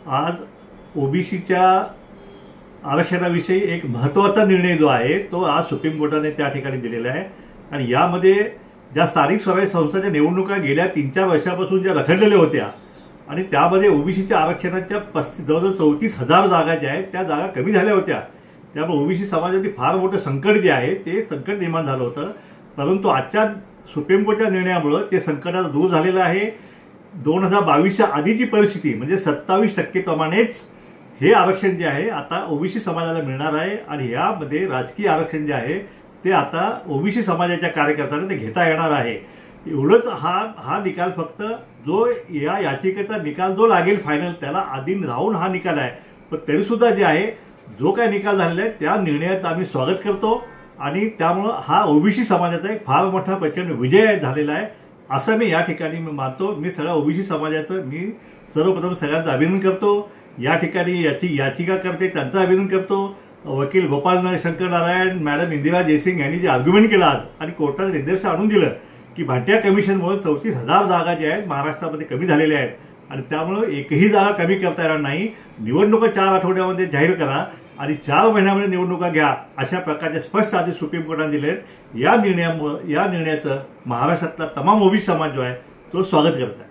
आज ओबीसीच्या आरक्षणाविषयी एक महत्त्वाचा निर्णय जो आहे तो आज सुप्रीम कोर्टाने त्या ठिकाणी दिलेला आहे। आणि यामध्ये ज्या स्थानिक स्वराज्य संस्थांच्या निवडणुका गेल्या 3-4 वर्षापासून ज्या रखडलेल्या होत्या आणि त्यामध्ये ओबीसीच्या आरक्षणाच्या जवळजवळ 34,000 जागा ज्या आहेत त्या जागा कमी झाल्या होत्या। त्यामुळे ओबीसी समाजातील फार मोठं संकट जे आहे ते संकट निर्माण झालं होतं। परंतु आजच्या सुप्रीम कोर्टाच्या निर्णयामुळे ते संकट आता दूर झालेलं आहे। 2022च्या आधीची परिस्थिती म्हणजे 27% प्रमाणेच हे आरक्षण जे आहे आता ओबीसी समाजाला मिळणार आहे। आणि यामध्ये राजकीय आरक्षण जे आहे ते आता ओबीसी समाजाच्या कार्यकर्त्यांना ते घेता येणार आहे। एवढंच हा निकाल फक्त जो या याचिकेचा निकाल जो लागेल फायनल त्याला अधीन राहून हा निकाल आहे। पण तरी सुद्धा जे आहे जो काही निकाल झालेला आहे त्या निर्णयाचं आम्ही स्वागत करतो आणि त्यामुळे हा ओबीसी समाजाचा एक फार मोठा प्रचंड विजय झालेला आहे असं मी या ठिकाणी मानतो। मी सगळ्या ओबीसी समाजाचं मी सर्वप्रथम सगळ्यांचं अभिनंदन करतो। या ठिकाणी याची याचिका करते त्यांचं अभिनंदन करतो। वकील गोपाल शंकर नारायण, मॅडम इंदिरा जयसिंग यांनी जे आर्ग्युमेंट केलं आज आणि कोर्टाने निर्देश आणून दिलं की भाटिया कमिशनमुळे 34,000 जागा ज्या आहेत महाराष्ट्रामध्ये कमी झालेल्या आहेत आणि त्यामुळे एकही जागा कमी करता येणार नाही। निवडणुका 4 आठवड्यामध्ये जाहीर करा आणि 4 महिन्यामध्ये निवडणुका घ्या अशा प्रकारचे स्पष्ट आदेश सुप्रीम कोर्टाने दिले। या निर्णयाचं महाराष्ट्रातला तमाम ओबीसी समाज जो आहे तो स्वागत करत आहे।